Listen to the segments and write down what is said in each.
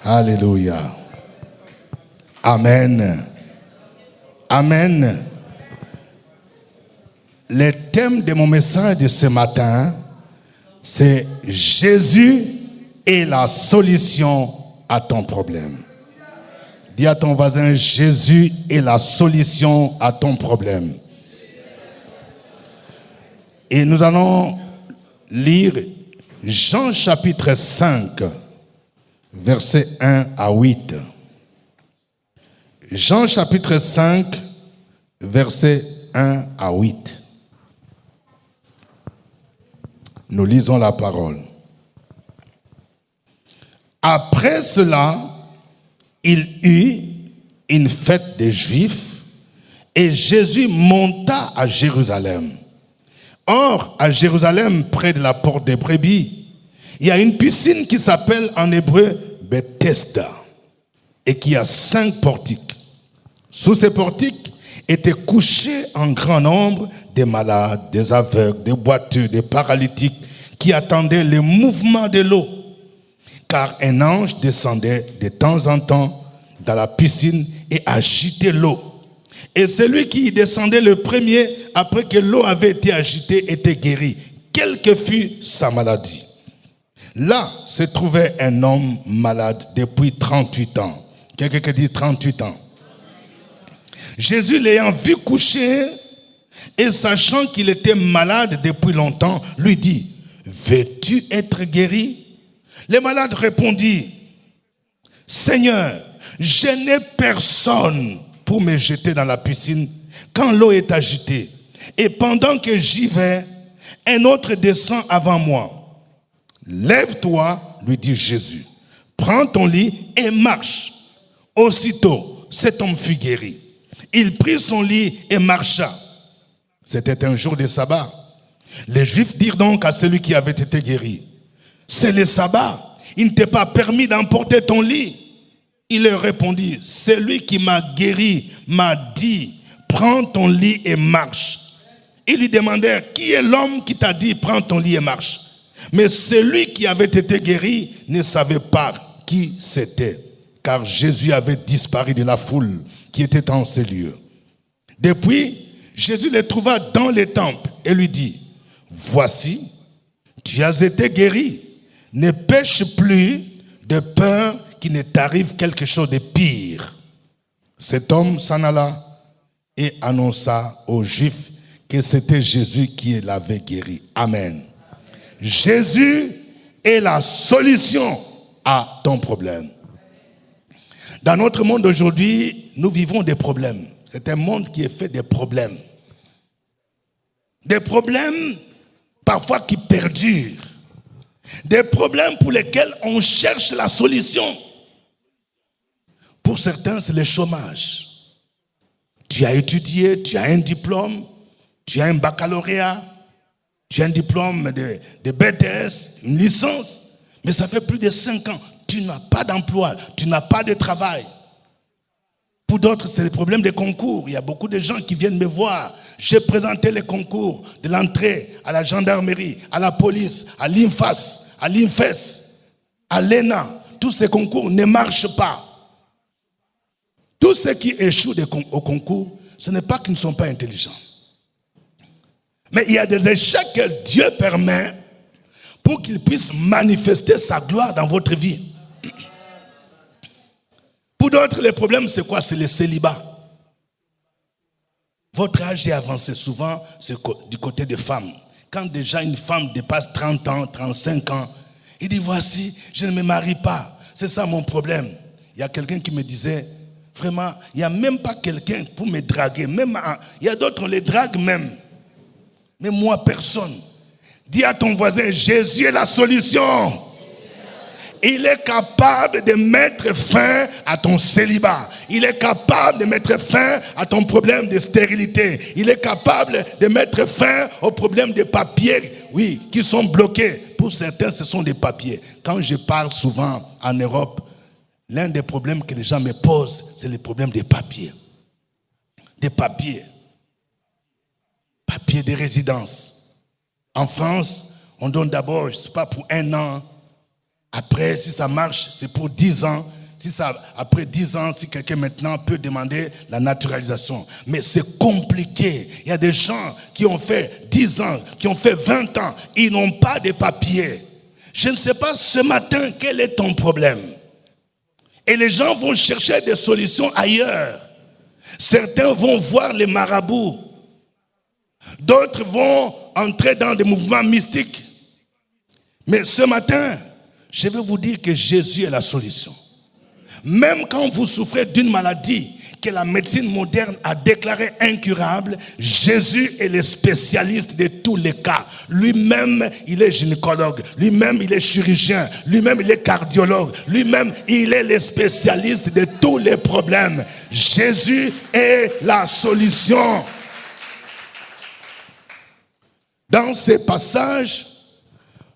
Alléluia. Amen. Amen. Le thème de mon message de ce matin, c'est Jésus est la solution à ton problème. Dis à ton voisin, Jésus est la solution à ton problème. Et nous allons lire Jean chapitre 5, versets 1 à 8. Jean chapitre 5, versets 1 à 8. Nous lisons la parole. Après cela, il eut une fête des Juifs et Jésus monta à Jérusalem. Or, à Jérusalem, près de la porte des brebis, il y a une piscine qui s'appelle en hébreu Bethesda et qui a 5 portiques. Sous ces portiques étaient couchés en grand nombre des malades, des aveugles, des boiteux, des paralytiques qui attendaient le mouvement de l'eau. Car un ange descendait de temps en temps dans la piscine et agitait l'eau. Et celui qui y descendait le premier, après que l'eau avait été agitée, était guéri, quelle que fût sa maladie. Là se trouvait un homme malade depuis 38 ans. Quelqu'un qui dit 38 ans. Jésus l'ayant vu coucher et sachant qu'il était malade depuis longtemps, lui dit, veux-tu être guéri? Le malade répondit, Seigneur, je n'ai personne pour me jeter dans la piscine quand l'eau est agitée. Et pendant que j'y vais, un autre descend avant moi. Lève-toi, lui dit Jésus, prends ton lit et marche. Aussitôt, cet homme fut guéri. Il prit son lit et marcha. C'était un jour de sabbat. Les Juifs dirent donc à celui qui avait été guéri, c'est le sabbat, il ne t'est pas permis d'emporter ton lit. Il leur répondit, celui qui m'a guéri m'a dit, prends ton lit et marche. Ils lui demandèrent, qui est l'homme qui t'a dit, prends ton lit et marche? Mais celui qui avait été guéri ne savait pas qui c'était, car Jésus avait disparu de la foule qui était en ces lieux. Depuis, Jésus les trouva dans les temples et lui dit, voici, tu as été guéri, ne pêche plus de peur qu'il ne t'arrive quelque chose de pire. Cet homme s'en alla et annonça aux Juifs que c'était Jésus qui l'avait guéri. Amen. Jésus est la solution à ton problème. Dans notre monde aujourd'hui, nous vivons des problèmes. C'est un monde qui est fait de problèmes. Des problèmes parfois qui perdurent. Des problèmes pour lesquels on cherche la solution. Pour certains, c'est le chômage. Tu as étudié, tu as un diplôme, tu as un baccalauréat, tu as un diplôme de BTS, une licence, mais ça fait plus de 5 ans. Tu n'as pas d'emploi, tu n'as pas de travail. Pour d'autres, c'est le problème des concours. Il y a beaucoup de gens qui viennent me voir. J'ai présenté les concours de l'entrée à la gendarmerie, à la police, à l'INFAS, à l'INFES, à l'ENA. Tous ces concours ne marchent pas. Tous ceux qui échouent au concours, ce n'est pas qu'ils ne sont pas intelligents. Mais il y a des échecs que Dieu permet pour qu'il puisse manifester sa gloire dans votre vie. Pour d'autres, le problème, c'est quoi? C'est le célibat. Votre âge est avancé. Souvent, c'est du côté des femmes. Quand déjà une femme dépasse 30 ans, 35 ans, il dit, voici, je ne me marie pas. C'est ça mon problème. Il y a quelqu'un qui me disait, vraiment, il n'y a même pas quelqu'un pour me draguer. Même, il y a d'autres, on les drague même. Mais moi, personne. Dis à ton voisin, Jésus est la solution. Il est capable de mettre fin à ton célibat. Il est capable de mettre fin à ton problème de stérilité. Il est capable de mettre fin au problème des papiers, oui, qui sont bloqués. Pour certains, ce sont des papiers. Quand je parle souvent en Europe, l'un des problèmes que les gens me posent, c'est le problème des papiers. Des papiers. Papiers de résidence. En France, on donne d'abord, je ne sais pas, pour 1 an. Après, si ça marche, c'est pour 10 ans. Si ça, après 10 ans, si quelqu'un maintenant peut demander la naturalisation. Mais c'est compliqué. Il y a des gens qui ont fait 10 ans, qui ont fait 20 ans. Ils n'ont pas de papiers. Je ne sais pas ce matin quel est ton problème. Et les gens vont chercher des solutions ailleurs. Certains vont voir les marabouts. D'autres vont entrer dans des mouvements mystiques. Mais ce matin, je vais vous dire que Jésus est la solution. Même quand vous souffrez d'une maladie que la médecine moderne a déclarée incurable, Jésus est le spécialiste de tous les cas. Lui-même, il est gynécologue. Lui-même, il est chirurgien. Lui-même, il est cardiologue. Lui-même, il est le spécialiste de tous les problèmes. Jésus est la solution. Dans ces passages,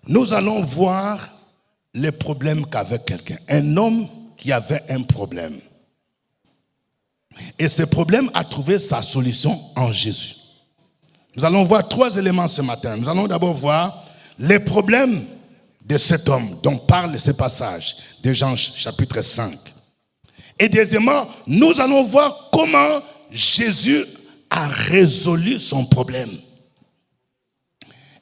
nous allons voir les problèmes qu'avait quelqu'un. Un homme qui avait un problème. Et ce problème a trouvé sa solution en Jésus. Nous allons voir 3 éléments ce matin. Nous allons d'abord voir les problèmes de cet homme dont parle ce passage de Jean chapitre 5. Et deuxièmement, nous allons voir comment Jésus a résolu son problème.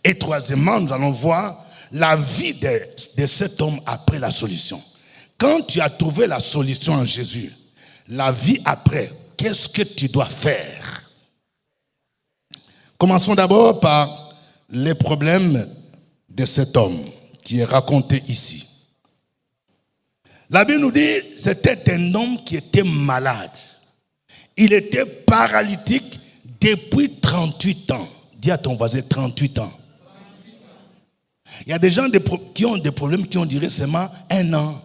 Et troisièmement, nous allons voir la vie de cet homme après la solution. Quand tu as trouvé la solution en Jésus, la vie après, qu'est-ce que tu dois faire? Commençons d'abord par les problèmes de cet homme qui est raconté ici. La Bible nous dit que c'était un homme qui était malade. Il était paralytique depuis 38 ans. Dis à ton voisin 38 ans. Il y a des gens qui ont des problèmes qui ont duré seulement 1 an,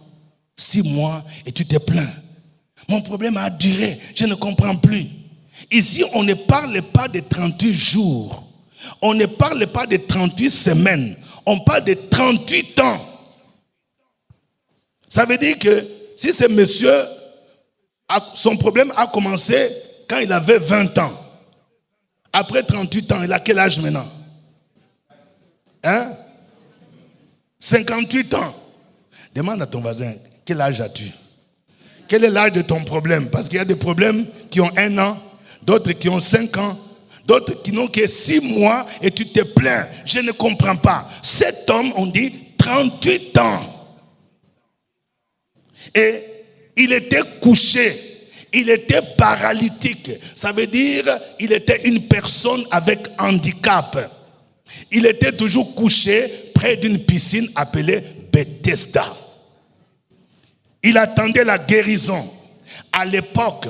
6 mois et tu te plains. Mon problème a duré, je ne comprends plus. Ici, on ne parle pas de 38 jours. On ne parle pas de 38 semaines. On parle de 38 ans. Ça veut dire que si ce monsieur, son problème a commencé quand il avait 20 ans. Après 38 ans, il a quel âge maintenant? 58 ans. Demande à ton voisin, quel âge as-tu? Quel est l'âge de ton problème? Parce qu'il y a des problèmes qui ont 1 an, d'autres qui ont 5 ans, d'autres qui n'ont que 6 mois et tu te plains. Je ne comprends pas. Cet homme, on dit 38 ans. Et il était couché. Il était paralytique. Ça veut dire il était une personne avec handicap. Il était toujours couché près d'une piscine appelée Bethesda. Il attendait la guérison. À l'époque,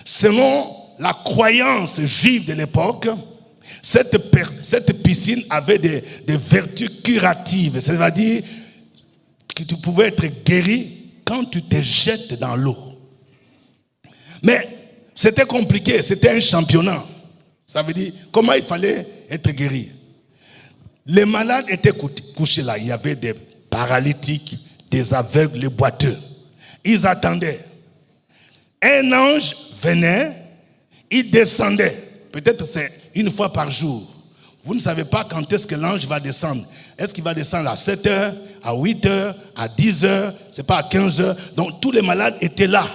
selon la croyance juive de l'époque, cette piscine avait des vertus curatives. C'est-à-dire que tu pouvais être guéri quand tu te jettes dans l'eau. Mais c'était compliqué, c'était un championnat. Ça veut dire comment il fallait être guéri. Les malades étaient couchés là. Il y avait des paralytiques, des aveugles, les boiteux. Ils attendaient. Un ange venait, il descendait. Peut-être c'est une fois par jour. Vous ne savez pas quand est-ce que l'ange va descendre. Est-ce qu'il va descendre à 7 heures, à 8 heures, à 10 heures, c'est pas à 15 heures. Donc tous les malades étaient là.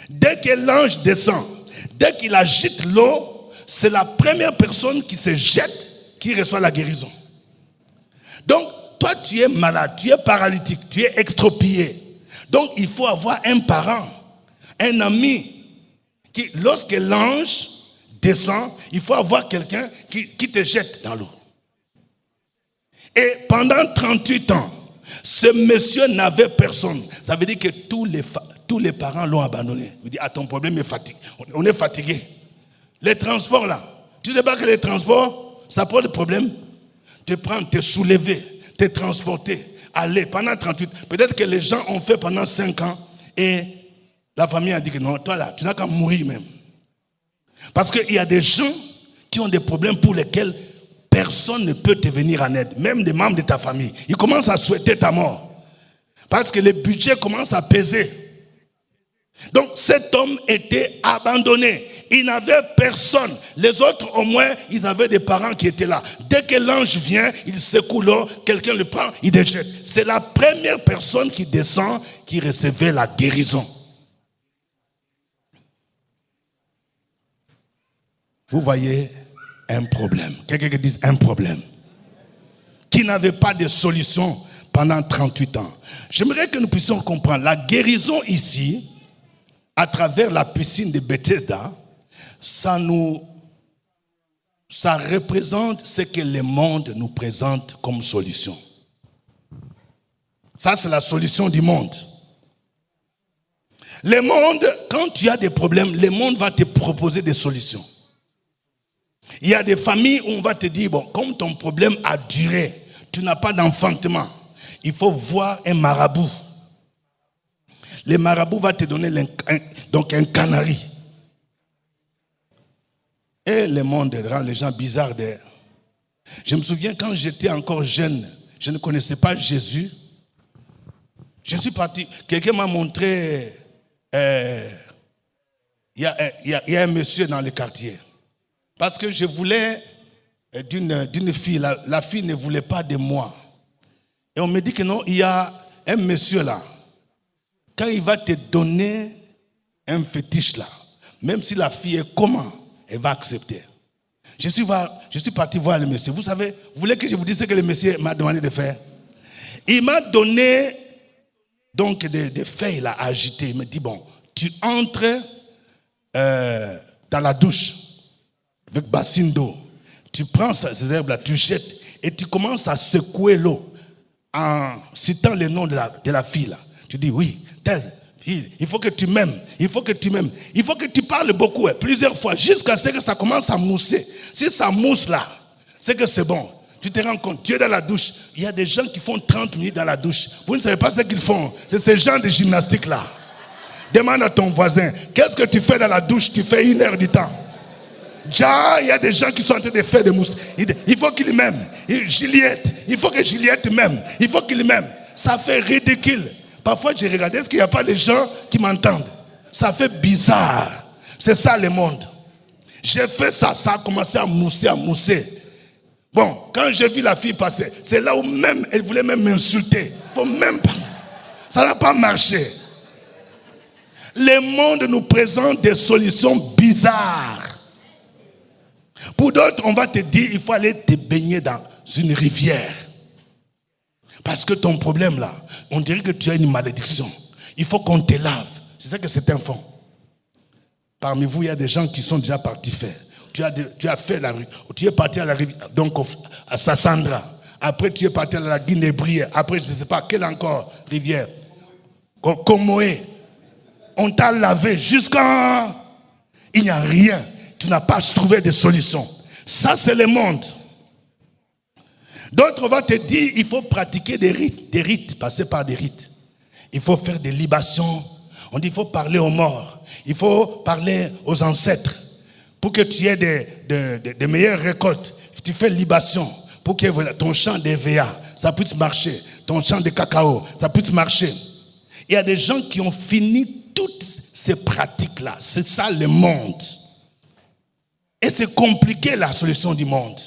Dès que l'ange descend, dès qu'il agite l'eau, c'est la première personne qui se jette qui reçoit la guérison. Donc, toi tu es malade, tu es paralytique, tu es extropié. Donc, il faut avoir un parent, un ami, qui, lorsque l'ange descend, il faut avoir quelqu'un qui te jette dans l'eau. Et pendant 38 ans, ce monsieur n'avait personne. Ça veut dire que tous les parents l'ont abandonné. Il dit, ton problème est fatigué. On est fatigué. Les transports là, tu ne sais pas que les transports, ça pose des problèmes. Te prendre, te soulever, te transporter, aller pendant 38. Peut-être que les gens ont fait pendant 5 ans et la famille a dit que non, toi là, tu n'as qu'à mourir même. Parce qu'il y a des gens qui ont des problèmes pour lesquels personne ne peut te venir en aide. Même des membres de ta famille. Ils commencent à souhaiter ta mort. Parce que le budget commence à peser. Donc cet homme était abandonné. Il n'avait personne. Les autres, au moins, ils avaient des parents qui étaient là. Dès que l'ange vient, il secoue l'eau, quelqu'un le prend, il déjette. C'est la première personne qui descend qui recevait la guérison. Vous voyez un problème. Quelqu'un qui dit un problème. Qui n'avait pas de solution pendant 38 ans. J'aimerais que nous puissions comprendre. La guérison ici, à travers la piscine de Bethesda, ça représente ce que le monde nous présente comme solution. Ça, c'est la solution du monde. Le monde, quand tu as des problèmes, le monde va te proposer des solutions. Il y a des familles où on va te dire, bon, comme ton problème a duré, tu n'as pas d'enfantement, il faut voir un marabout. Le marabout va te donner un canari. Et le monde rend les gens bizarres. Je me souviens quand j'étais encore jeune, je ne connaissais pas Jésus. Je suis parti, quelqu'un m'a montré, il y a un monsieur dans le quartier. Parce que je voulais d'une fille, la fille ne voulait pas de moi. Et on me dit que non, il y a un monsieur là. Quand il va te donner un fétiche là, même si la fille est comment, elle va accepter. Je suis parti voir le monsieur. Vous savez, vous voulez que je vous dise ce que le monsieur m'a demandé de faire? Il m'a donné donc des feuilles là, à agiter. Il me dit, bon, tu entres dans la douche avec bassine d'eau. Tu prends ces herbes là, tu jettes et tu commences à secouer l'eau en citant le nom de la fille là. Tu dis, oui, telle fille, il faut que tu m'aimes, il faut que tu m'aimes. Il faut que tu parles beaucoup, plusieurs fois, jusqu'à ce que ça commence à mousser. Si ça mousse là, c'est que c'est bon. Tu te rends compte, tu es dans la douche. Il y a des gens qui font 30 minutes dans la douche. Vous ne savez pas ce qu'ils font. C'est ce genre de gymnastique là. Demande à ton voisin, qu'est-ce que tu fais dans la douche? Tu fais 1 heure du temps. Déjà, il y a des gens qui sont en train de faire des mousses. Il faut qu'il m'aime. Juliette, il faut que Juliette m'aime. Il faut qu'il m'aime. Ça fait ridicule. Parfois, j'ai regardé, est-ce qu'il n'y a pas des gens qui m'entendent? Ça fait bizarre. C'est ça le monde. J'ai fait ça, ça a commencé à mousser. Bon, quand j'ai vu la fille passer, c'est là où même, elle voulait même m'insulter. Il faut même pas. Ça n'a pas marché. Le monde nous présente des solutions bizarres. Pour d'autres, on va te dire, il faut aller te baigner dans une rivière. Parce que ton problème là, on dirait que tu as une malédiction. Il faut qu'on te lave. C'est ça que certains font. Parmi vous, il y a des gens qui sont déjà partis faire. Tu as fait tu es parti à la rivière, donc à Sassandra. Après, tu es parti à la Guinée-Brie. Après, je ne sais pas, quelle encore rivière? Comoé. On t'a lavé jusqu'à... Il n'y a rien. Tu n'as pas trouvé de solution. Ça, c'est le monde. D'autres vont te dire, il faut pratiquer des rites, passer par des rites. Il faut faire des libations. On dit, il faut parler aux morts. Il faut parler aux ancêtres. Pour que tu aies des meilleures récoltes. Tu fais libation. Pour que ton champ d'EVA, ça puisse marcher. Ton champ de cacao, ça puisse marcher. Il y a des gens qui ont fini toutes ces pratiques-là. C'est ça le monde. Et c'est compliqué la solution du monde.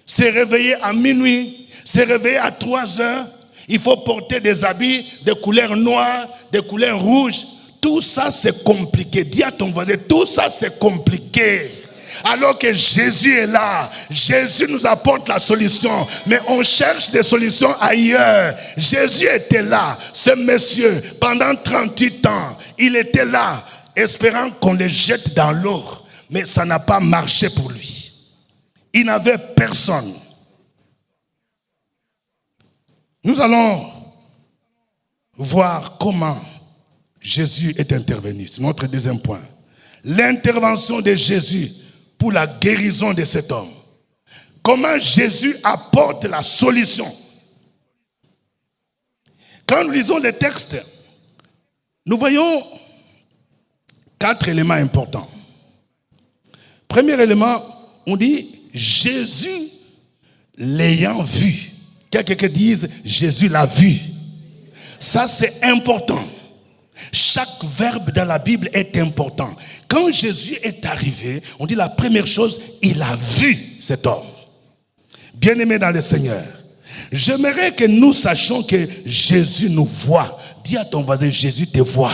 Se réveiller à minuit, se réveiller à 3 heures. Il faut porter des habits de couleur noire, de couleur rouge. Tout ça c'est compliqué. Dis à ton voisin, tout ça c'est compliqué. Alors que Jésus est là, Jésus nous apporte la solution, mais on cherche des solutions ailleurs. Jésus était là, ce monsieur, pendant 38 ans, il était là, espérant qu'on le jette dans l'eau. Mais ça n'a pas marché pour lui. Il n'avait personne. Nous allons voir comment Jésus est intervenu. C'est notre deuxième point. L'intervention de Jésus pour la guérison de cet homme. Comment Jésus apporte la solution. Quand nous lisons les textes, nous voyons 4 éléments importants. Premier élément, on dit Jésus l'ayant vu. Quelqu'un qui dise Jésus l'a vu. Ça c'est important. Chaque verbe dans la Bible est important. Quand Jésus est arrivé, on dit la première chose, il a vu cet homme. Bien-aimé dans le Seigneur, j'aimerais que nous sachions que Jésus nous voit. Dis à ton voisin, Jésus te voit.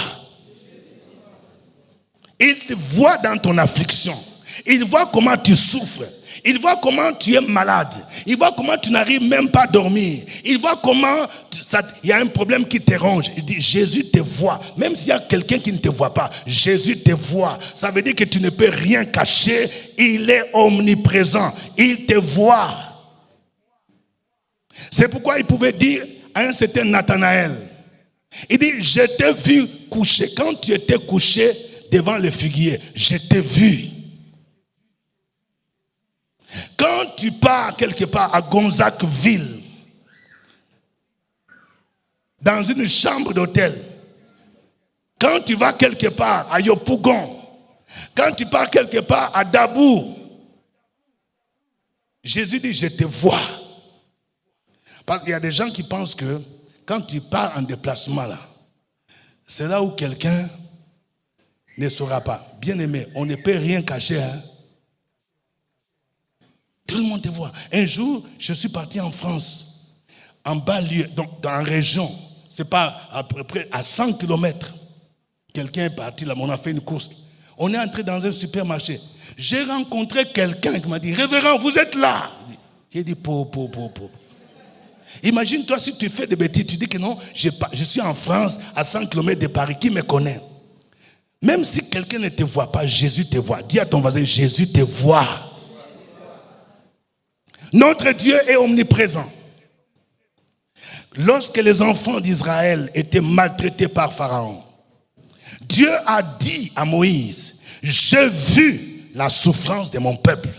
Il te voit dans ton affliction. Il voit comment tu souffres. Il voit comment tu es malade. Il voit comment tu n'arrives même pas à dormir. Il voit comment il y a un problème qui te ronge. Il dit, Jésus te voit. Même s'il y a quelqu'un qui ne te voit pas, Jésus te voit. Ça veut dire que tu ne peux rien cacher. Il est omniprésent. Il te voit. C'est pourquoi il pouvait dire à un certain Nathanaël, il dit, je t'ai vu coucher. Quand tu étais couché devant le figuier, je t'ai vu. Quand tu pars quelque part à Gonzacqueville, dans une chambre d'hôtel, quand tu vas quelque part à Yopougon, quand tu pars quelque part à Dabou, Jésus dit, je te vois. Parce qu'il y a des gens qui pensent que quand tu pars en déplacement là, c'est là où quelqu'un ne saura pas. Bien aimé, on ne peut rien cacher. Hein? Tout le monde te voit. Un jour, je suis parti en France, en banlieue, donc dans la région. C'est pas à peu près à 100 km. Quelqu'un est parti là, on a fait une course. On est entré dans un supermarché. J'ai rencontré quelqu'un qui m'a dit, révérend, vous êtes là. J'ai dit, po. Imagine-toi si tu fais des bêtises, tu dis que non, je suis en France, à 100 km de Paris, qui me connaît? Même si quelqu'un ne te voit pas, Jésus te voit. Dis à ton voisin, Jésus te voit. Notre Dieu est omniprésent. Lorsque les enfants d'Israël étaient maltraités par Pharaon, Dieu a dit à Moïse, j'ai vu la souffrance de mon peuple.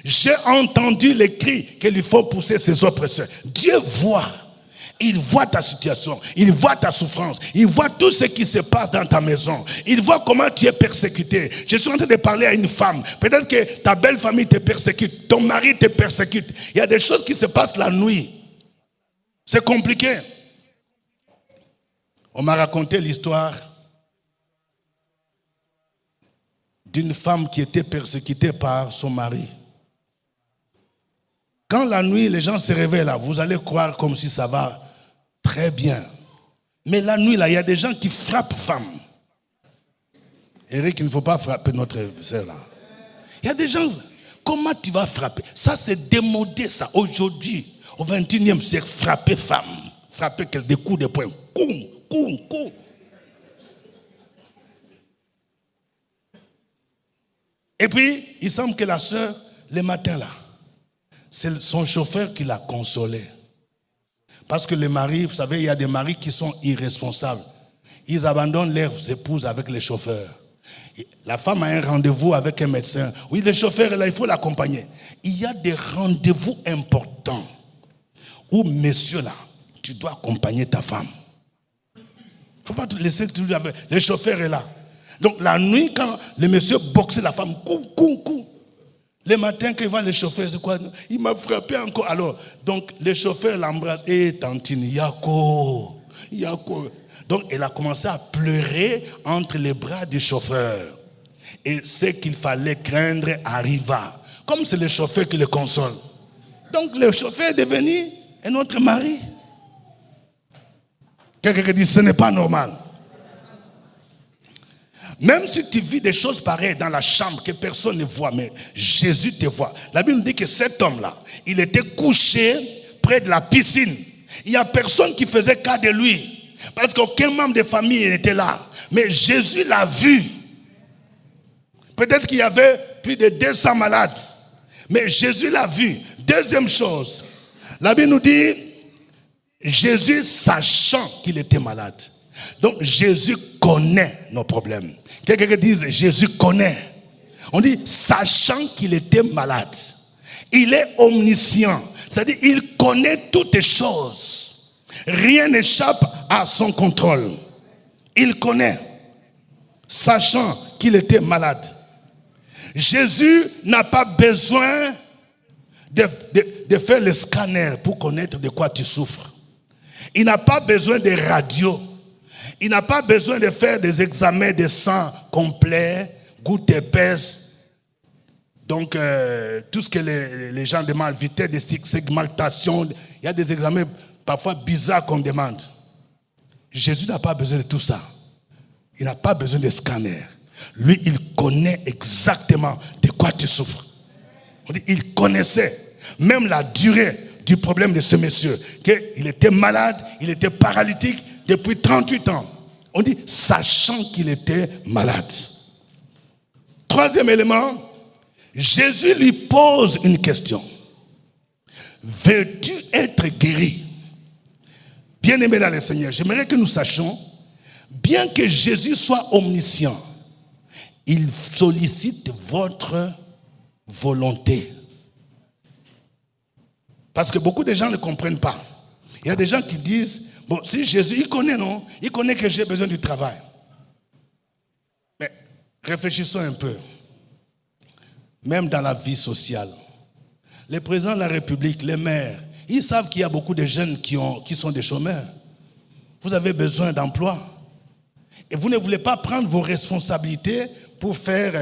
J'ai entendu les cris qu'il lui faut pousser ses oppresseurs. Dieu voit. Il voit ta situation. Il voit ta souffrance. Il voit tout ce qui se passe dans ta maison. Il voit comment tu es persécuté. Je suis en train de parler à une femme. Peut-être que ta belle famille te persécute. Ton mari te persécute. Il y a des choses qui se passent la nuit. C'est compliqué. On m'a raconté l'histoire d'une femme qui était persécutée par son mari. Quand la nuit, les gens se réveillent là, vous allez croire comme si ça va très bien. Mais la nuit là, il y a des gens qui frappent femmes. Eric, il ne faut pas frapper notre sœur là. Il y a des gens, comment tu vas frapper? Ça c'est démodé ça. Aujourd'hui, au 21e siècle, frapper femme. Frapper des coups de poing. Coum. Et puis, il semble que la sœur, le matin là, c'est son chauffeur qui l'a consolé. Parce que les maris, vous savez, il y a des maris qui sont irresponsables. Ils abandonnent leurs épouses avec les chauffeurs. La femme a un rendez-vous avec un médecin. Oui, le chauffeur est là, il faut l'accompagner. Il y a des rendez-vous importants où, monsieur là, tu dois accompagner ta femme. Il ne faut pas te laisser toujours avec. Le chauffeur est là. Donc la nuit, quand le monsieur boxe la femme, coup. Le matin, quand il voit le chauffeur, c'est quoi? Il m'a frappé encore. Alors, donc, le chauffeur l'embrasse. Tantine, Yako. Donc, elle a commencé à pleurer entre les bras du chauffeur. Et ce qu'il fallait craindre arriva. Comme c'est le chauffeur qui le console. Donc, le chauffeur est devenu un autre mari. Quelqu'un qui dit, ce n'est pas normal. Même si tu vis des choses pareilles dans la chambre que personne ne voit, mais Jésus te voit. La Bible nous dit que cet homme-là, il était couché près de la piscine. Il n'y a personne qui faisait cas de lui. Parce qu'aucun membre de famille n'était là. Mais Jésus l'a vu. Peut-être qu'il y avait plus de 200 malades. Mais Jésus l'a vu. Deuxième chose, la Bible nous dit, Jésus sachant qu'il était malade. Donc Jésus connaît nos problèmes. Quelqu'un dise, Jésus connaît. On dit, sachant qu'il était malade. Il est omniscient. C'est-à-dire, il connaît toutes les choses. Rien n'échappe à son contrôle. Il connaît. Sachant qu'il était malade. Jésus n'a pas besoin de faire le scanner pour connaître de quoi tu souffres. Il n'a pas besoin de radio. Il n'a pas besoin de faire des examens de sang complets, gouttes épaisses. Donc, tout ce que les gens demandent, vitesse de segmentation, il y a des examens parfois bizarres qu'on demande. Jésus n'a pas besoin de tout ça. Il n'a pas besoin de scanner. Lui, il connaît exactement de quoi tu souffres. On dit, il connaissait même la durée du problème de ce monsieur. Il était malade, il était paralytique depuis 38 ans. On dit, sachant qu'il était malade. Troisième élément, Jésus lui pose une question. Veux-tu être guéri? Bien-aimé dans le Seigneur, j'aimerais que nous sachions, bien que Jésus soit omniscient, il sollicite votre volonté. Parce que beaucoup de gens ne comprennent pas. Il y a des gens qui disent, bon, si Jésus, il connaît, non? Il connaît que j'ai besoin du travail. Mais réfléchissons un peu. Même dans la vie sociale, les présidents de la République, les maires, ils savent qu'il y a beaucoup de jeunes qui sont des chômeurs. Vous avez besoin d'emploi. Et vous ne voulez pas prendre vos responsabilités pour faire,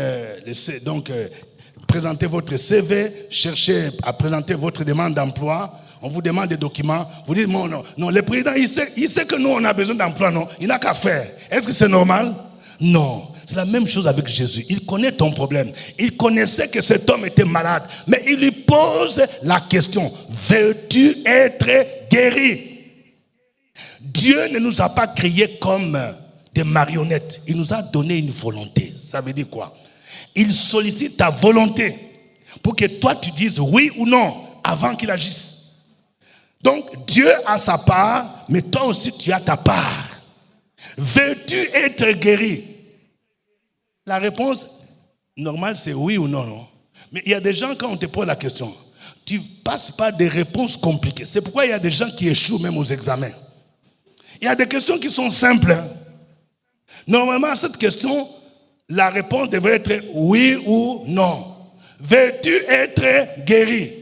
présenter votre CV, chercher à présenter votre demande d'emploi. On vous demande des documents. Vous dites, non, le président, il sait que nous, on a besoin d'emploi, non? Il n'a qu'à faire. Est-ce que c'est normal? Non. C'est la même chose avec Jésus. Il connaît ton problème. Il connaissait que cet homme était malade. Mais il lui pose la question, veux-tu être guéri? Dieu ne nous a pas créés comme des marionnettes. Il nous a donné une volonté. Ça veut dire quoi? Il sollicite ta volonté pour que toi tu dises oui ou non avant qu'il agisse. Donc Dieu a sa part, mais toi aussi tu as ta part. Veux-tu être guéri? La réponse normale, c'est oui ou non, non. Mais il y a des gens, quand on te pose la question, tu passes par des réponses compliquées. C'est pourquoi il y a des gens qui échouent même aux examens. Il y a des questions qui sont simples. Normalement, à cette question, la réponse devrait être oui ou non. Veux-tu être guéri?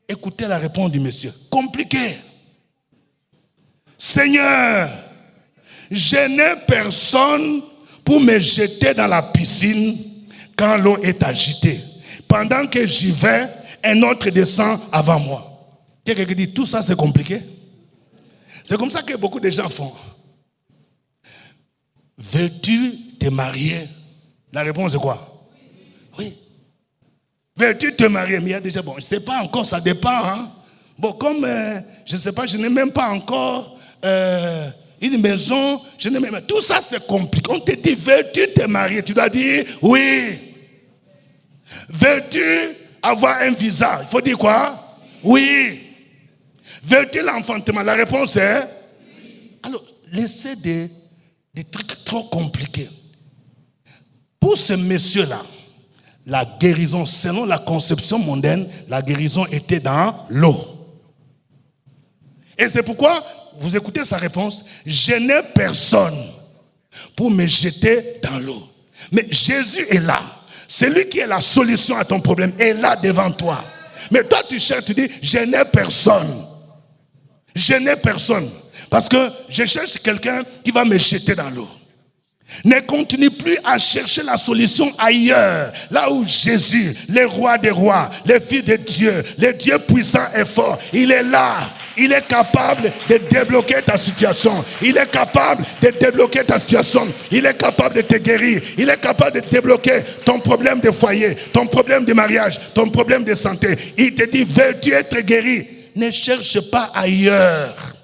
Écoutez la réponse du monsieur. Compliqué. Seigneur, je n'ai personne pour me jeter dans la piscine quand l'eau est agitée. Pendant que j'y vais, un autre descend avant moi. Quelqu'un qui dit, tout ça c'est compliqué. C'est comme ça que beaucoup de gens font. Veux-tu te marier? La réponse est quoi? Oui. Veux-tu te marier? Mais il y a déjà, bon, je ne sais pas encore, ça dépend. Hein? Bon, comme, je ne sais pas, je n'ai même pas encore... une maison, je n'ai même... Tout ça c'est compliqué. On te dit, veux-tu te marier? Tu dois dire oui. Veux-tu avoir un visa? Il faut dire quoi? Oui. Veux-tu l'enfantement? La réponse est oui. Alors, laissez des trucs trop compliqués. Pour ce monsieur-là, la guérison, selon la conception mondaine, la guérison était dans l'eau. Et c'est pourquoi vous écoutez sa réponse, je n'ai personne pour me jeter dans l'eau. Mais Jésus est là. C'est lui qui est la solution à ton problème. Est là devant toi. Mais toi tu cherches, tu dis, je n'ai personne. Je n'ai personne. Parce que je cherche quelqu'un qui va me jeter dans l'eau. Ne continue plus à chercher la solution ailleurs. Là où Jésus, le roi des rois, le fils de Dieu, le Dieu puissant et fort, il est là. Il est capable de débloquer ta situation. Il est capable de débloquer ta situation. Il est capable de te guérir. Il est capable de débloquer ton problème de foyer, ton problème de mariage, ton problème de santé. Il te dit, veux-tu être guéri? Ne cherche pas ailleurs.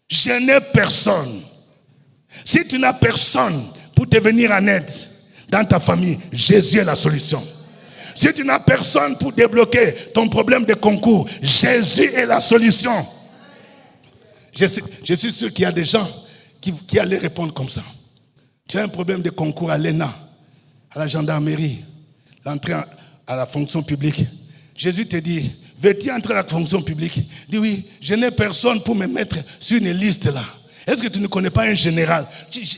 Je n'ai personne. Si tu n'as personne pour te venir en aide dans ta famille, Jésus est la solution. Si tu n'as personne pour débloquer ton problème de concours, Jésus est la solution. Je suis sûr qu'il y a des gens qui allaient répondre comme ça. Tu as un problème de concours à l'ENA, à la gendarmerie, l'entrée à la fonction publique. Jésus te dit, veux-tu entrer à la fonction publique? Dis oui, je n'ai personne pour me mettre sur une liste là. Est-ce que tu ne connais pas un général?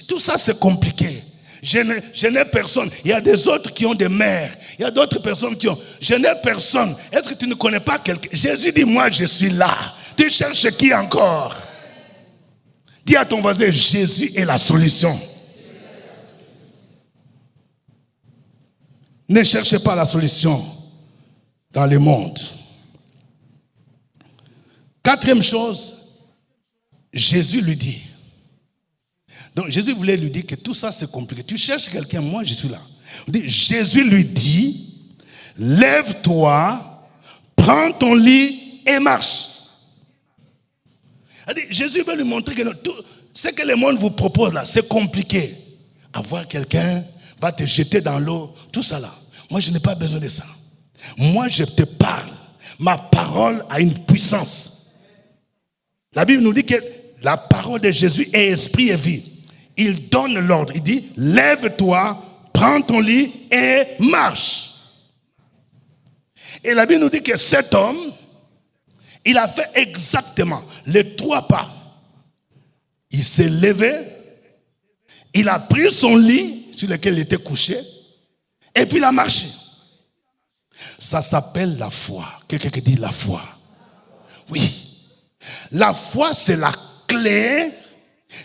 Tout ça c'est compliqué. Je n'ai personne. Il y a des autres qui ont des mères. Il y a d'autres personnes qui ont... Je n'ai personne. Est-ce que tu ne connais pas quelqu'un? Jésus dit, moi je suis là. Tu cherches qui encore? Dis à ton voisin, Jésus est la solution. Ne cherchez pas la solution dans le monde. Quatrième chose, Jésus lui dit. Donc Jésus voulait lui dire que tout ça c'est compliqué. Tu cherches quelqu'un, moi je suis là. Jésus lui dit, lève-toi, prends ton lit et marche. Jésus veut lui montrer que tout ce que le monde vous propose là, c'est compliqué. Avoir quelqu'un va te jeter dans l'eau, tout ça là. Moi je n'ai pas besoin de ça. Moi je te parle. Ma parole a une puissance. La Bible nous dit que la parole de Jésus est esprit et vie. Il donne l'ordre. Il dit, lève-toi, prends ton lit et marche. Et la Bible nous dit que cet homme, il a fait exactement les 3 pas. Il s'est levé, il a pris son lit sur lequel il était couché, et puis il a marché. Ça s'appelle la foi. Quelqu'un qui dit la foi. Oui. La foi, c'est la clé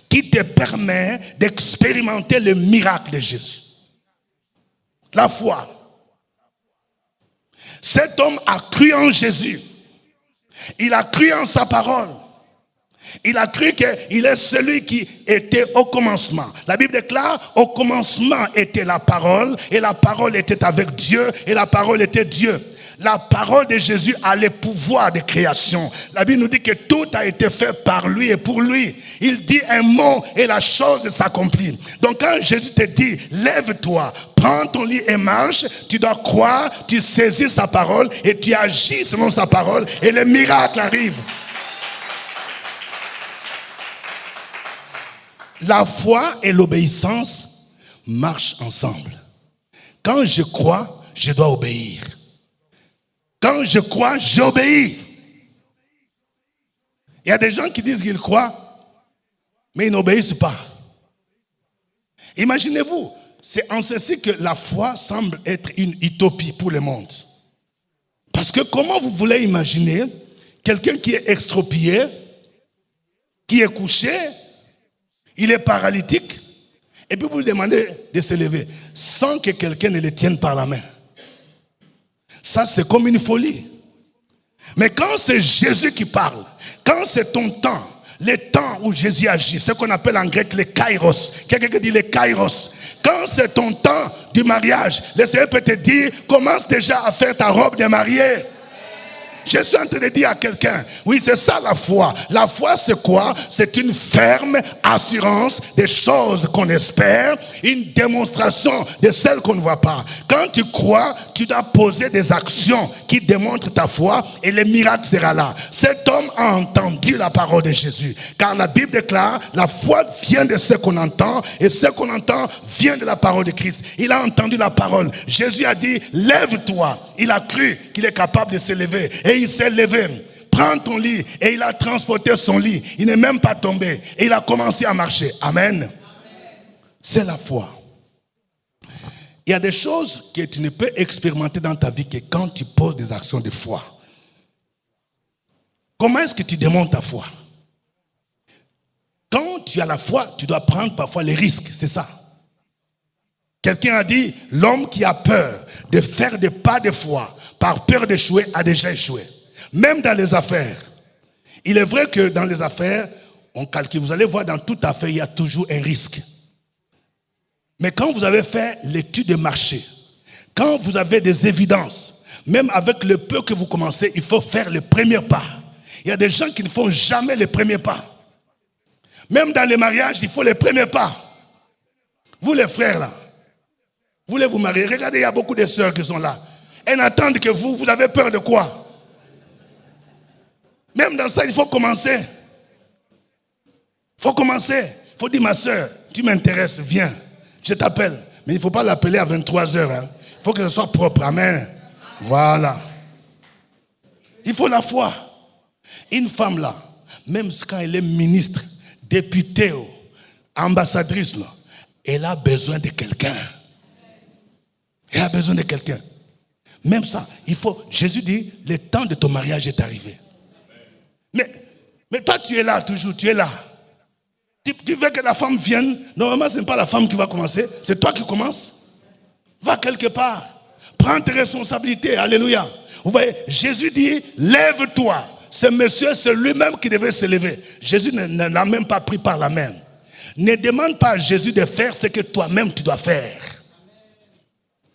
qui te permet d'expérimenter le miracle de Jésus. La foi. Cet homme a cru en Jésus. Il a cru en sa parole. Il a cru qu'il est celui qui était au commencement. La Bible déclare, au commencement était la parole, et la parole était avec Dieu, et la parole était Dieu. La parole de Jésus a le pouvoir de création. La Bible nous dit que tout a été fait par lui et pour lui. Il dit un mot et la chose s'accomplit. Donc quand Jésus te dit, lève-toi, prends ton lit et marche, tu dois croire, tu saisis sa parole et tu agis selon sa parole et le miracle arrive. La foi et l'obéissance marchent ensemble. Quand je crois, je dois obéir. Quand je crois, j'obéis. Il y a des gens qui disent qu'ils croient, mais ils n'obéissent pas. Imaginez-vous, c'est en ceci que la foi semble être une utopie pour le monde. Parce que comment vous voulez imaginer quelqu'un qui est extropié, qui est couché, il est paralytique, et puis vous lui demandez de se lever, sans que quelqu'un ne le tienne par la main. Ça, c'est comme une folie. Mais quand c'est Jésus qui parle, quand c'est ton temps, le temps où Jésus agit, ce qu'on appelle en grec les kairos. Quelqu'un qui dit les kairos. Quand c'est ton temps du mariage, le Seigneur peut te dire, commence déjà à faire ta robe de mariée. Je suis en train de dire à quelqu'un, oui, c'est ça la foi. La foi, c'est quoi? C'est une ferme assurance des choses qu'on espère, une démonstration de celles qu'on ne voit pas. Quand tu crois, tu dois poser des actions qui démontrent ta foi et le miracle sera là. Cet homme a entendu la parole de Jésus. Car la Bible déclare, la foi vient de ce qu'on entend et ce qu'on entend vient de la parole de Christ. Il a entendu la parole. Jésus a dit, lève-toi. Il a cru qu'il est capable de se lever. Et il s'est levé. Prends ton lit. Et il a transporté son lit. Il n'est même pas tombé. Et il a commencé à marcher. Amen. C'est la foi. Il y a des choses que tu ne peux expérimenter dans ta vie que quand tu poses des actions de foi. Comment est-ce que tu démontres ta foi? Quand tu as la foi, tu dois prendre parfois les risques. C'est ça. Quelqu'un a dit, l'homme qui a peur de faire des pas de foi par peur d'échouer a déjà échoué. Même dans les affaires. Il est vrai que dans les affaires, on calcule. Vous allez voir, dans toute affaire, il y a toujours un risque. Mais quand vous avez fait l'étude de marché, quand vous avez des évidences, même avec le peu que vous commencez, il faut faire le premier pas. Il y a des gens qui ne font jamais le premier pas. Même dans les mariages, il faut le premier pas. Vous les frères là, vous voulez vous marier, regardez, il y a beaucoup de sœurs qui sont là. Elles attendent que vous avez peur de quoi? Même dans ça, il faut commencer. Il faut commencer. Il faut dire, ma sœur, tu m'intéresses, viens. Je t'appelle. Mais il ne faut pas l'appeler à 23h. Hein. Il faut que ce soit propre. Amen. Voilà. Il faut la foi. Une femme là, même quand elle est ministre, députée, ambassadrice, là, elle a besoin de quelqu'un. Elle a besoin de quelqu'un. Même ça, il faut. Jésus dit, le temps de ton mariage est arrivé. Mais toi, tu es là toujours, tu es là. Tu veux que la femme vienne, normalement ce n'est pas la femme qui va commencer, c'est toi qui commences. Va quelque part, prends tes responsabilités, alléluia. Vous voyez, Jésus dit, lève-toi. Ce monsieur, c'est lui-même qui devait se lever. Jésus ne l'a même pas pris par la main. Ne demande pas à Jésus de faire ce que toi-même tu dois faire.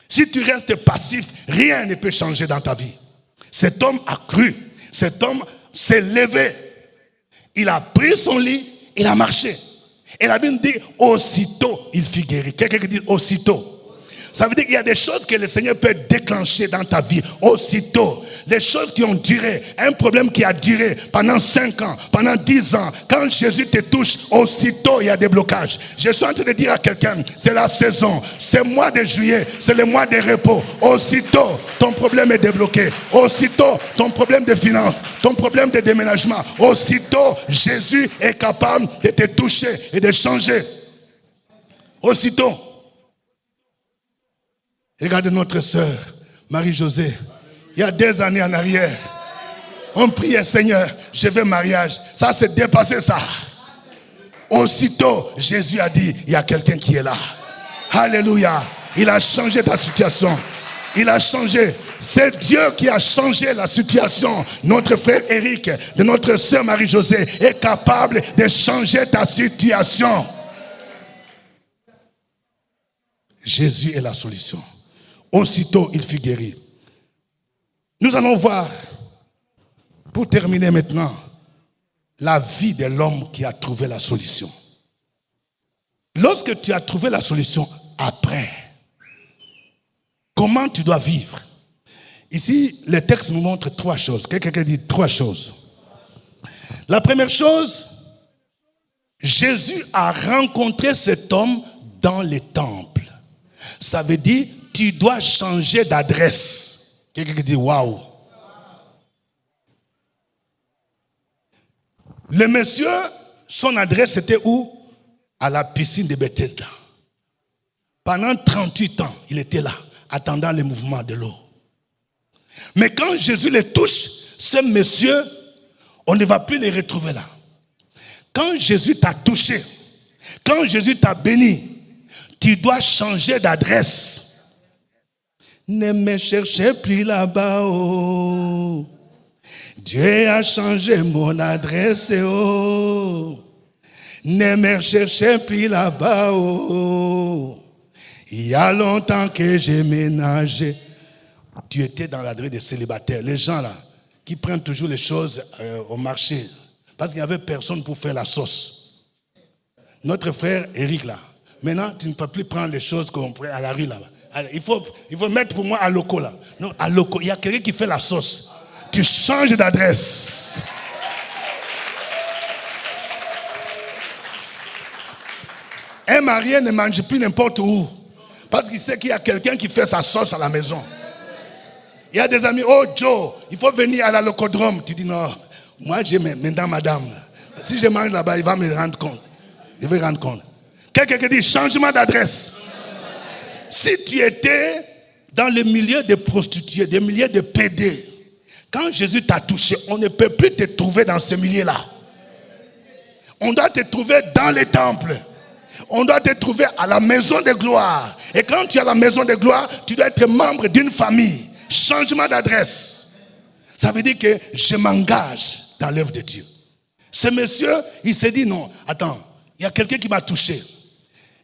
Si tu restes passif, rien ne peut changer dans ta vie. Cet homme a cru, cet homme s'est levé. Il a pris son lit, il a marché. Et la Bible dit, aussitôt, il fut guéri. Quelqu'un qui dit aussitôt. Ça veut dire qu'il y a des choses que le Seigneur peut déclencher dans ta vie aussitôt. Des choses qui ont duré, un problème qui a duré pendant 5 ans, pendant 10 ans. Quand Jésus te touche, aussitôt il y a des blocages. Je suis en train de dire à quelqu'un, c'est la saison, c'est le mois de juillet, c'est le mois de repos. Aussitôt, ton problème est débloqué. Aussitôt, ton problème de finances, ton problème de déménagement. Aussitôt, Jésus est capable de te toucher et de changer. Aussitôt. Regardez notre sœur, Marie-Josée. Il y a des années en arrière, on priait, Seigneur, je veux mariage. Ça s'est dépassé ça. Aussitôt, Jésus a dit, il y a quelqu'un qui est là. Alléluia. Il a changé ta situation. Il a changé. C'est Dieu qui a changé la situation. Notre frère Éric, de notre sœur Marie-Josée, est capable de changer ta situation. Jésus est la solution. Aussitôt, il fut guéri. Nous allons voir, pour terminer maintenant, la vie de l'homme qui a trouvé la solution. Lorsque tu as trouvé la solution après, comment tu dois vivre? Ici, le texte nous montre 3 choses. Quelqu'un dit 3 choses. La première chose, Jésus a rencontré cet homme dans les temples. Ça veut dire, tu dois changer d'adresse. Quelqu'un qui dit waouh. Le monsieur, son adresse c'était où? À la piscine de Bethesda. Pendant 38 ans, il était là, attendant le mouvement de l'eau. Mais quand Jésus le touche, ce monsieur, on ne va plus le retrouver là. Quand Jésus t'a touché, quand Jésus t'a béni, tu dois changer d'adresse. Ne me cherchez plus là-bas, oh. Dieu a changé mon adresse, oh. Ne me cherchez plus là-bas, oh. Il y a longtemps que j'ai ménagé. Tu étais dans l'adresse des célibataires. Les gens là, qui prennent toujours les choses au marché. Parce qu'il n'y avait personne pour faire la sauce. Notre frère Éric là, maintenant tu ne peux plus prendre les choses qu'on prend à la rue là-bas. Il faut mettre pour moi à loco là. Non, à loco. Il y a quelqu'un qui fait la sauce. Tu changes d'adresse. Un marié ne mange plus n'importe où. Parce qu'il sait qu'il y a quelqu'un qui fait sa sauce à la maison. Il y a des amis, oh Joe, il faut venir à la locodrome. Tu dis non, moi j'ai maintenant madame. Si je mange là-bas, il va me rendre compte. Il va me rendre compte. Quelqu'un qui dit changement d'adresse. Si tu étais dans le milieu des prostituées, des milieux de PD, quand Jésus t'a touché, on ne peut plus te trouver dans ce milieu-là. On doit te trouver dans les temples. On doit te trouver à la maison de gloire. Et quand tu es à la maison de gloire, tu dois être membre d'une famille. Changement d'adresse. Ça veut dire que je m'engage dans l'œuvre de Dieu. Ce monsieur, il s'est dit non, attends, il y a quelqu'un qui m'a touché.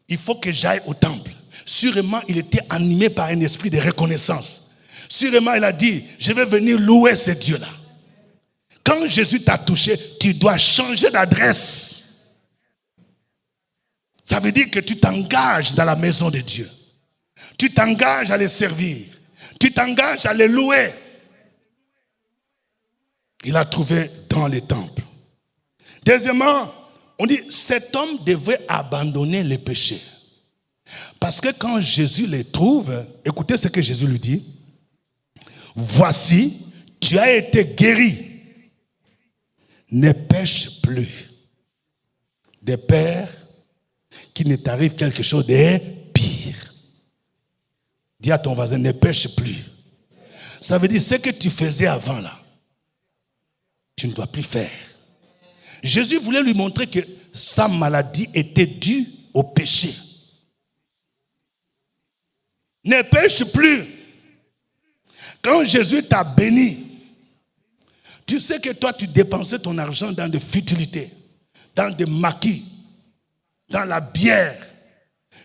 Il faut que j'aille au temple. Sûrement, il était animé par un esprit de reconnaissance. Sûrement, il a dit, je vais venir louer ce Dieu-là. Quand Jésus t'a touché, tu dois changer d'adresse. Ça veut dire que tu t'engages dans la maison de Dieu. Tu t'engages à les servir. Tu t'engages à les louer. Il a trouvé dans les temples. Deuxièmement, on dit, cet homme devait abandonner les péchés. Parce que quand Jésus les trouve, écoutez ce que Jésus lui dit. Voici, tu as été guéri. Ne pêche plus. De peur qu'il ne t'arrive quelque chose de pire. Dis à ton voisin, ne pêche plus. Ça veut dire, ce que tu faisais avant là, tu ne dois plus faire. Jésus voulait lui montrer que sa maladie était due au péché. Ne pêche plus. Quand Jésus t'a béni, tu sais que toi tu dépensais ton argent dans des futilités, dans des maquis, dans la bière.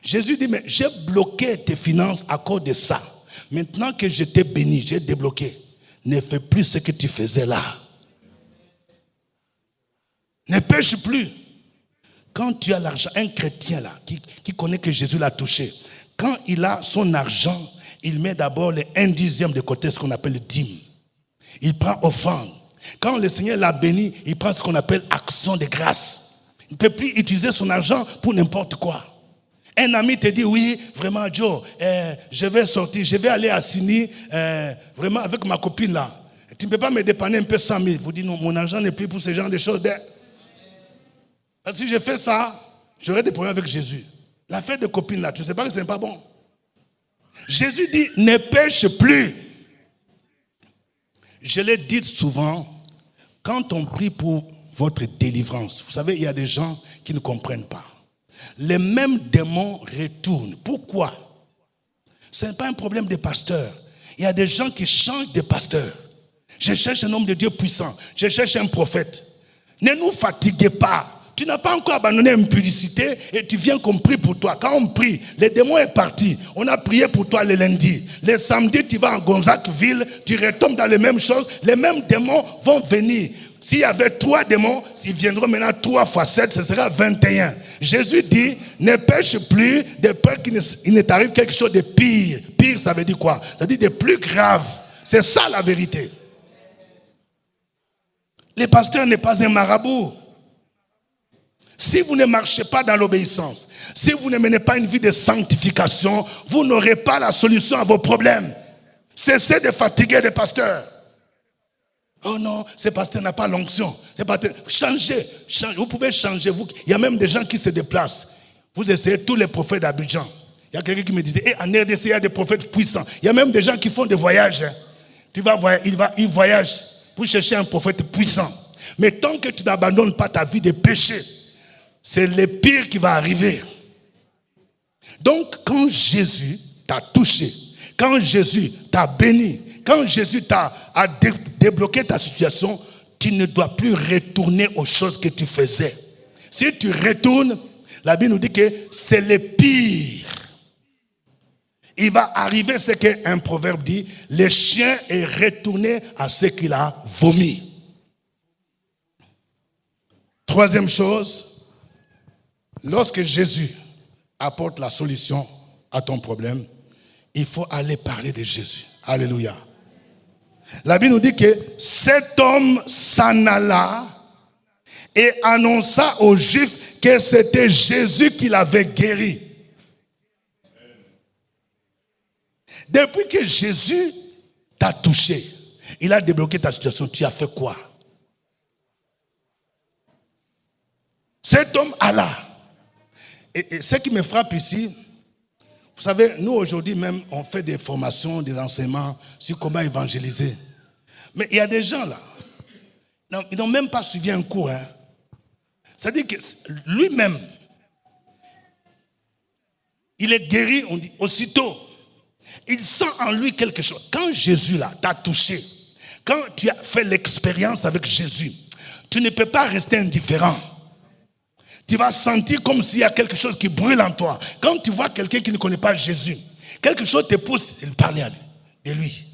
Jésus dit, mais j'ai bloqué tes finances à cause de ça. Maintenant que je t'ai béni, j'ai débloqué. Ne fais plus ce que tu faisais là. Ne pêche plus. Quand tu as l'argent, un chrétien là, qui connaît que Jésus l'a touché, quand il a son argent, il met d'abord les 1/10 de côté, ce qu'on appelle le dîme. Il prend offrande. Quand le Seigneur l'a béni, il prend ce qu'on appelle action de grâce. Il ne peut plus utiliser son argent pour n'importe quoi. Un ami te dit, oui, vraiment, Joe, je vais sortir, je vais aller à Sini, vraiment avec ma copine là. Tu ne peux pas me dépanner un peu 100 000. Vous dites, non, mon argent n'est plus pour ce genre de choses. Parce que si je fais ça, j'aurai des problèmes avec Jésus. L'affaire de copine là, tu ne sais pas que ce n'est pas bon. Jésus dit, ne pêche plus. Je l'ai dit souvent, quand on prie pour votre délivrance, vous savez, il y a des gens qui ne comprennent pas. Les mêmes démons retournent. Pourquoi? Ce n'est pas un problème des pasteurs. Il y a des gens qui changent de pasteur. Je cherche un homme de Dieu puissant. Je cherche un prophète. Ne nous fatiguez pas. Tu n'as pas encore abandonné une publicité et tu viens qu'on prie pour toi. Quand on prie, le démon est parti. On a prié pour toi le lundi. Le samedi, tu vas en Gonzacville, tu retombes dans les mêmes choses. Les mêmes démons vont venir. S'il y avait 3 démons, ils viendront maintenant 3 fois 7, ce sera 21. Jésus dit, ne pêche plus de peur qu'il ne t'arrive quelque chose de pire. Pire, ça veut dire quoi? Ça veut dire de plus grave. C'est ça la vérité. Le pasteur n'est pas un marabout. Si vous ne marchez pas dans l'obéissance, si vous ne menez pas une vie de sanctification, vous n'aurez pas la solution à vos problèmes. Cessez de fatiguer les pasteurs. Oh non, ce pasteur n'a pas l'onction. Changez. Vous pouvez changer. Il y a même des gens qui se déplacent. Vous essayez tous les prophètes d'Abidjan. Il y a quelqu'un qui me disait, en RDC, il y a des prophètes puissants. Il y a même des gens qui font des voyages. Ils voyagent pour chercher un prophète puissant. Mais tant que tu n'abandonnes pas ta vie de péché, c'est le pire qui va arriver. Donc, quand Jésus t'a touché, quand Jésus t'a béni, quand Jésus a débloqué ta situation, tu ne dois plus retourner aux choses que tu faisais. Si tu retournes, la Bible nous dit que c'est le pire. Il va arriver ce qu'un proverbe dit, le chien est retourné à ce qu'il a vomi. Troisième chose, lorsque Jésus apporte la solution à ton problème, il faut aller parler de Jésus. Alléluia. La Bible nous dit que cet homme s'en alla et annonça aux Juifs que c'était Jésus qui l'avait guéri. Depuis que Jésus t'a touché, il a débloqué ta situation, tu as fait quoi? Cet homme alla. Et ce qui me frappe ici, vous savez, nous aujourd'hui même, on fait des formations, des enseignements sur comment évangéliser. Mais il y a des gens là, non, ils n'ont même pas suivi un cours. Hein. C'est-à-dire que lui-même, il est guéri, on dit, aussitôt. Il sent en lui quelque chose. Quand Jésus là t'a touché, quand tu as fait l'expérience avec Jésus, tu ne peux pas rester indifférent. Tu vas sentir comme s'il y a quelque chose qui brûle en toi. Quand tu vois quelqu'un qui ne connaît pas Jésus, quelque chose te pousse à parler de lui.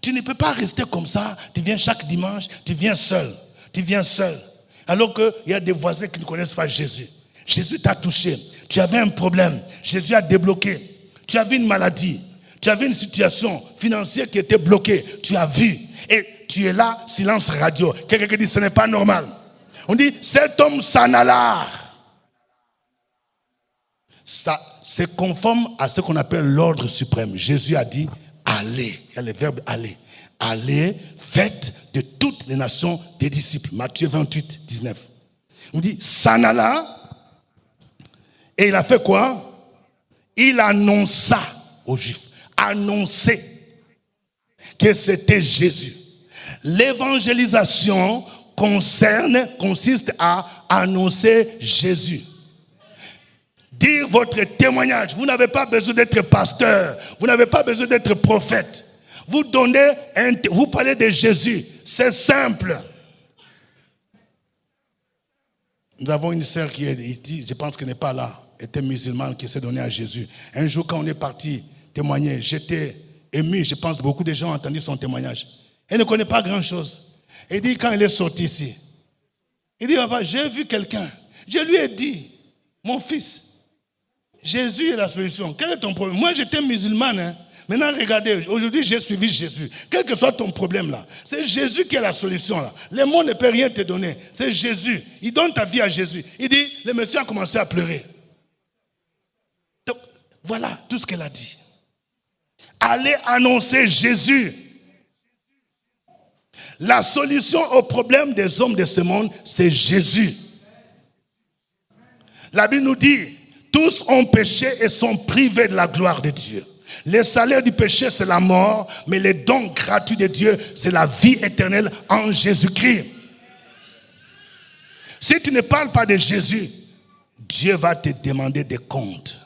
Tu ne peux pas rester comme ça. Tu viens chaque dimanche, tu viens seul. Tu viens seul. Alors qu'il y a des voisins qui ne connaissent pas Jésus. Jésus t'a touché. Tu avais un problème. Jésus a débloqué. Tu avais une maladie. Tu avais une situation financière qui était bloquée. Tu as vu. Et tu es là, silence radio. Quelqu'un qui dit ce n'est pas normal. On dit, cet homme s'en alla. Ça, c'est conforme à ce qu'on appelle l'ordre suprême. Jésus a dit, allez. Il y a le verbe aller. Allez, faites de toutes les nations des disciples. Matthieu 28, 19. On dit, s'en alla. Et il a fait quoi? Il annonça aux Juifs. Annoncer que c'était Jésus. L'évangélisation consiste à annoncer Jésus. Dire votre témoignage. Vous n'avez pas besoin d'être pasteur. Vous n'avez pas besoin d'être prophète. Vous parlez de Jésus. C'est simple. Nous avons une sœur qui est ici, je pense qu'elle n'est pas là, était musulmane, qui s'est donnée à Jésus. Un jour, quand on est parti témoigner, j'étais ému. Je pense que beaucoup de gens ont entendu son témoignage. Elle ne connaît pas grand-chose. Elle dit, quand elle est sortie ici, il dit, papa, j'ai vu quelqu'un. Je lui ai dit, mon fils, Jésus est la solution. Quel est ton problème? Moi, j'étais musulmane. Hein. Maintenant, regardez, aujourd'hui, j'ai suivi Jésus. Quel que soit ton problème là, c'est Jésus qui est la solution là. Le monde ne peut rien te donner. C'est Jésus. Il donne ta vie à Jésus. Il dit, le monsieur a commencé à pleurer. Donc, voilà tout ce qu'elle a dit. Allez annoncer Jésus. La solution au problème des hommes de ce monde, c'est Jésus. La Bible nous dit, tous ont péché et sont privés de la gloire de Dieu. Le salaire du péché, c'est la mort, mais le don gratuit de Dieu, c'est la vie éternelle en Jésus-Christ. Si tu ne parles pas de Jésus, Dieu va te demander des comptes.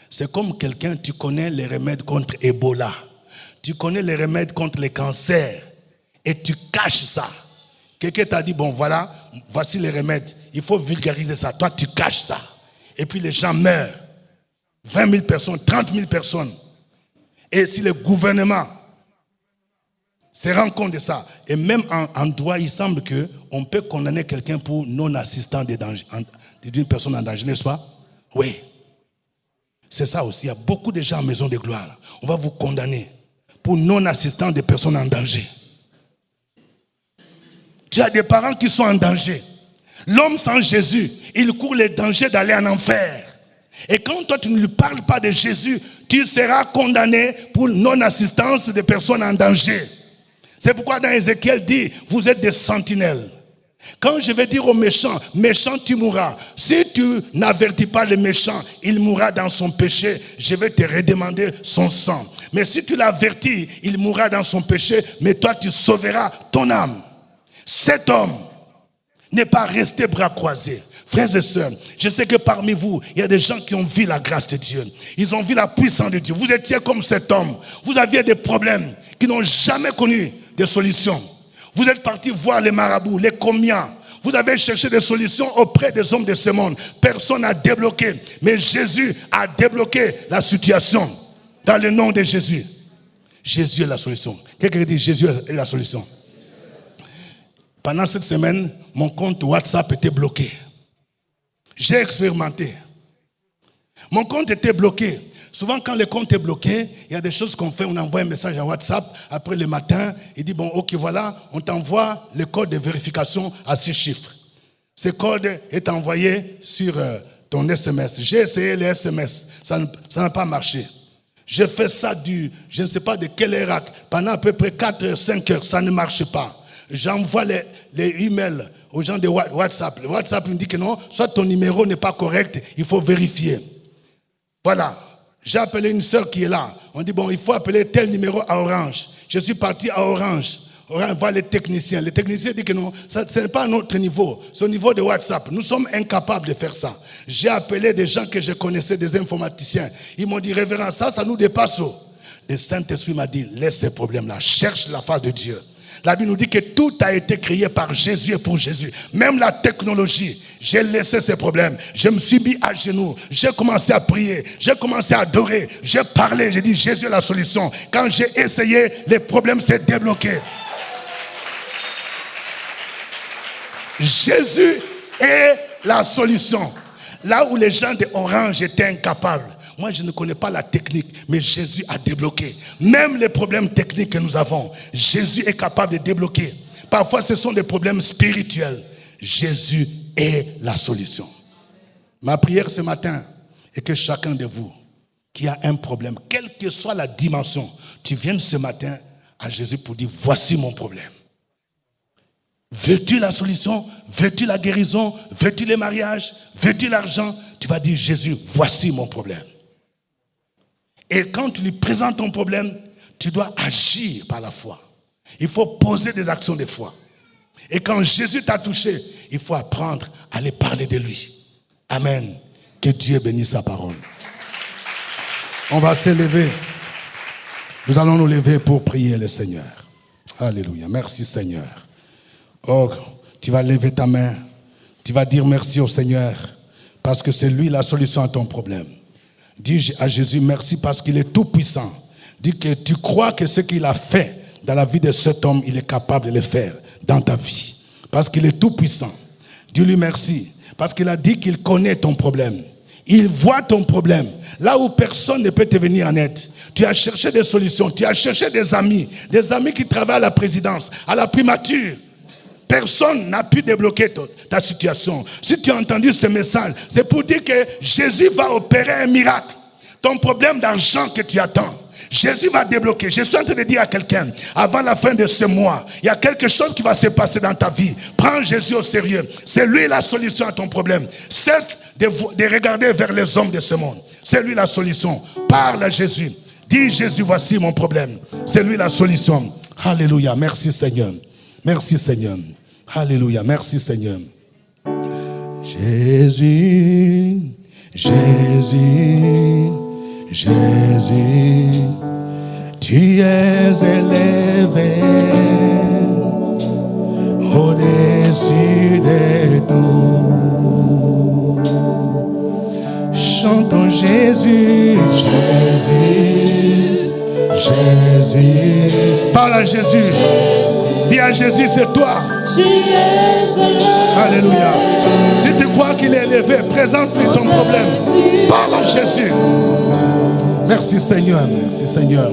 C'est comme quelqu'un, tu connais les remèdes contre Ebola. Tu connais les remèdes contre les cancers. Et tu caches ça. Quelqu'un t'a dit, bon voilà, voici les remèdes. Il faut vulgariser ça. Toi, tu caches ça. Et puis les gens meurent. 20 000 personnes, 30 000 personnes. Et si le gouvernement se rend compte de ça, et même en droit, il semble qu'on peut condamner quelqu'un pour non-assistance d'une personne en danger, n'est-ce pas? Oui. C'est ça aussi. Il y a beaucoup de gens en maison de gloire. On va vous condamner pour non-assistance des personnes en danger. Tu as des parents qui sont en danger. L'homme sans Jésus, il court le danger d'aller en enfer. Et quand toi tu ne lui parles pas de Jésus, tu seras condamné pour non-assistance des personnes en danger. C'est pourquoi dans Ézéchiel dit, vous êtes des sentinelles. Quand je vais dire au méchant, méchant tu mourras. Si tu n'avertis pas le méchant, il mourra dans son péché, je vais te redemander son sang. Mais si tu l'avertis, il mourra dans son péché, mais toi tu sauveras ton âme. Cet homme n'est pas resté bras croisés. Frères et sœurs, je sais que parmi vous, il y a des gens qui ont vu la grâce de Dieu. Ils ont vu la puissance de Dieu. Vous étiez comme cet homme. Vous aviez des problèmes qui n'ont jamais connu de solution. Vous êtes partis voir les marabouts, les comiens. Vous avez cherché des solutions auprès des hommes de ce monde. Personne n'a débloqué. Mais Jésus a débloqué la situation. Dans le nom de Jésus. Jésus est la solution. Quelqu'un dit Jésus est la solution. Pendant cette semaine, mon compte WhatsApp était bloqué. J'ai expérimenté. Mon compte était bloqué. Souvent, quand le compte est bloqué, il y a des choses qu'on fait. On envoie un message à WhatsApp. Après le matin, il dit, bon, ok, voilà, on t'envoie le code de vérification à 6 chiffres. Ce code est envoyé sur ton SMS. J'ai essayé les SMS. Ça n'a pas marché. J'ai fait ça je ne sais pas de quelle heure, pendant à peu près 4-5 heures. Ça ne marche pas. J'envoie les emails aux gens de WhatsApp. Le WhatsApp me dit que non, soit ton numéro n'est pas correct, il faut vérifier. Voilà. J'ai appelé une sœur qui est là. On dit, bon, il faut appeler tel numéro à Orange. Je suis parti à Orange. Orange voit les techniciens. Les techniciens disent que non, ce n'est pas à notre niveau. C'est au niveau de WhatsApp. Nous sommes incapables de faire ça. J'ai appelé des gens que je connaissais, des informaticiens. Ils m'ont dit, révérend, ça nous dépasse. Le Saint-Esprit m'a dit, laisse ces problèmes-là. Cherche la face de Dieu. La Bible nous dit que tout a été créé par Jésus et pour Jésus. Même la technologie, j'ai laissé ces problèmes. Je me suis mis à genoux. J'ai commencé à prier. J'ai commencé à adorer. J'ai parlé. J'ai dit Jésus est la solution. Quand j'ai essayé, les problèmes s'est débloqué. Jésus est la solution. Là où les gens d'Orange étaient incapables. Moi, je ne connais pas la technique, mais Jésus a débloqué. Même les problèmes techniques que nous avons, Jésus est capable de débloquer. Parfois, ce sont des problèmes spirituels. Jésus est la solution. Ma prière ce matin est que chacun de vous qui a un problème, quelle que soit la dimension, tu viennes ce matin à Jésus pour dire, voici mon problème. Veux-tu la solution? Veux-tu la guérison? Veux-tu le mariage? Veux-tu l'argent? Tu vas dire, Jésus, voici mon problème. Et quand tu lui présentes ton problème, tu dois agir par la foi. Il faut poser des actions de foi. Et quand Jésus t'a touché, il faut apprendre à aller parler de lui. Amen. Que Dieu bénisse sa parole. On va s'élever. Nous allons nous lever pour prier le Seigneur. Alléluia. Merci Seigneur. Oh, tu vas lever ta main. Tu vas dire merci au Seigneur. Parce que c'est lui la solution à ton problème. Dis à Jésus merci parce qu'il est tout puissant. Dis que tu crois que ce qu'il a fait dans la vie de cet homme, il est capable de le faire dans ta vie. Parce qu'il est tout puissant. Dis-lui merci. Parce qu'il a dit qu'il connaît ton problème. Il voit ton problème. Là où personne ne peut te venir en aide. Tu as cherché des solutions. Tu as cherché des amis qui travaillent à la présidence, à la primature. Personne n'a pu débloquer ta situation. Si tu as entendu ce message, c'est pour dire que Jésus va opérer un miracle. Ton problème d'argent que tu attends, Jésus va débloquer. Je suis en train de dire à quelqu'un, avant la fin de ce mois, il y a quelque chose qui va se passer dans ta vie. Prends Jésus au sérieux. C'est lui la solution à ton problème. Cesse de regarder vers les hommes de ce monde. C'est lui la solution. Parle à Jésus. Dis Jésus, voici mon problème. C'est lui la solution. Alléluia. Merci Seigneur. Merci Seigneur. Alléluia. Merci Seigneur. Jésus, Jésus, Jésus, tu es élevé au-dessus de tout. Chantons Jésus, Jésus, Jésus. Parle à Jésus. Dis à Jésus, c'est toi. Alléluia. Si tu crois qu'il est élevé, présente-lui ton problème. Parle à Jésus. Merci Seigneur. Merci Seigneur.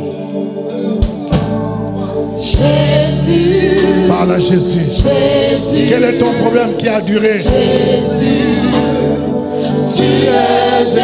Jésus. Parle à Jésus. Quel est ton problème qui a duré? Jésus. Tu es